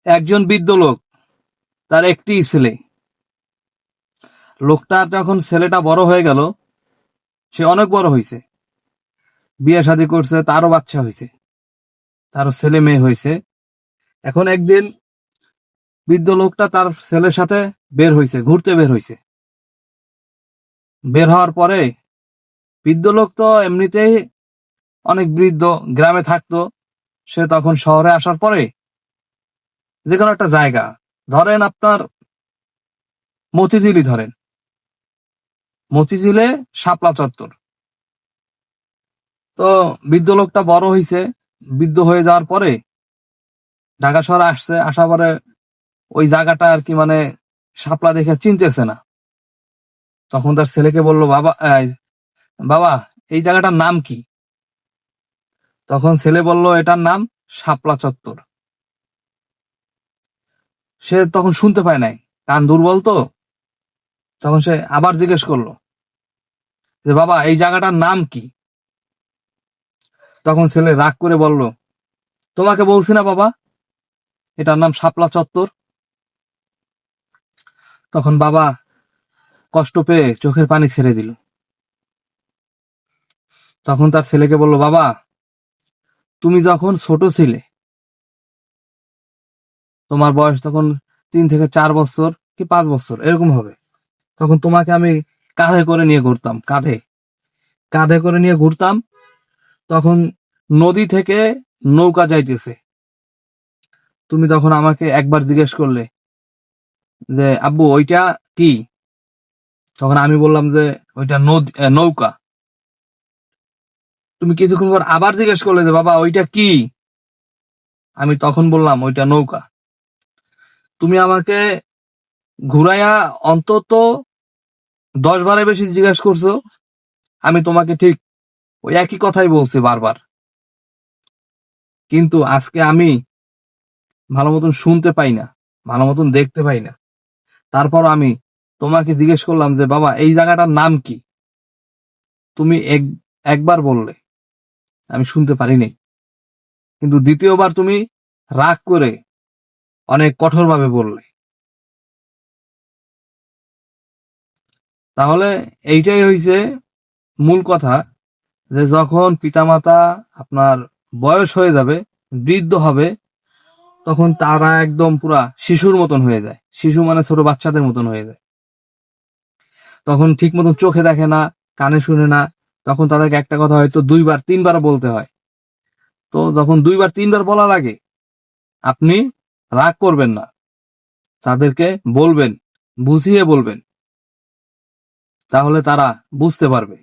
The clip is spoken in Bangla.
একজন বৃদ্ধ লোক, তার একটি ছেলে। লোকটা যখন ছেলেটা বড় হয়ে গেল, সে অনেক বড় হয়েছে, বিয়ে শাদী করছে, তারও বাচ্চা হয়েছে, তারও ছেলে মেয়ে হয়েছে। এখন একদিন বৃদ্ধ লোকটা তার ছেলের সাথে বের হয়েছে, ঘুরতে বের হয়েছে। বের হওয়ার পরে বৃদ্ধ লোক তো এমনিতেই অনেক বৃদ্ধ, গ্রামে থাকতো। সে তখন শহরে আসার পরে যে কোনো একটা জায়গা, ধরেন আপনার মতিঝিলই ধরেন, মতিঝিলে শাপলা চত্বর। তো বৃদ্ধ লোকটা বড় হয়েছে, বৃদ্ধ হয়ে যাওয়ার পরে ঢাকা শহরে আসছে, আসার পরে ওই জায়গাটা আর কি মানে শাপলা দেখে চিনতেছে না। তখন তার ছেলেকে বললো, বাবা বাবা এই জায়গাটার নাম কি? তখন ছেলে বলল, এটার নাম শাপলা চত্বর। সে তখন শুনতে পায় নাই, কান দুর্বল তো। তখন সে আবার জিজ্ঞেস করলো যে, বাবা এই জায়গাটার নাম কি? তখন ছেলে রাগ করে বলল, তোমাকে বলছি না বাবা, এটার নাম শাপলা চত্বর। তখন বাবা কষ্ট পেয়ে চোখের পানি ছেড়ে দিল। তখন তার ছেলেকে বলল, বাবা তুমি যখন ছোট ছিলে, তোমার বয়স তখন 3 থেকে 4 বছর কি 5 বছর এরকম হবে, তখন তোমাকে আমি কাঁধে করে নিয়ে ঘুরতাম, কাঁধে কাঁধে করে নিয়ে ঘুরতাম। তখন নদী থেকে নৌকা যাইতেছে, তুমি তখন আমাকে একবার জিজ্ঞেস করলে যে, আব্বু ওইটা কি? তখন আমি বললাম যে, ওইটা নৌকা। তুমি কিছুক্ষণ পর আবার জিজ্ঞেস করলে যে, বাবা ওইটা কি? আমি তখন বললাম, ওইটা নৌকা। তুমি আমাকে ঘুরাইয়া অন্তত 10 বারের বেশি জিজ্ঞেস করছো, আমি তোমাকে ঠিক ওই একই কথাই বলছি বারবার। কিন্তু আজকে আমি ভালো মতন শুনতে পাই না, ভালো মতন দেখতে পাই না, তারপর আমি তোমাকে জিজ্ঞেস করলাম যে, বাবা এই জায়গাটার নাম কি? তুমি একবার বললে, আমি শুনতে পারিনি। কিন্তু দ্বিতীয়বার তুমি রাগ করে অনেক কঠোরভাবে বললে। তাহলে এইটাই হইছে মূল কথা, যে যখন পিতামাতা আপনার বয়স হয়ে যাবে, বৃদ্ধ হবে, তখন তারা একদম পুরা শিশুর মতন হয়ে যায়। শিশু মানে ছোট বাচ্চাদের মতন হয়ে যায়। তখন ঠিক মতন চোখে দেখে না, কানে শুনে না। তখন তাদেরকে একটা কথা হয়তো 2 বার 3 বার বলতে হয়। তো যখন 2 বার 3 বার বলা লাগে, আপনি রাগ করবেন না, তাদেরকে বলবেন, বুঝিয়ে বলবেন, তাহলে তারা বুঝতে পারবে।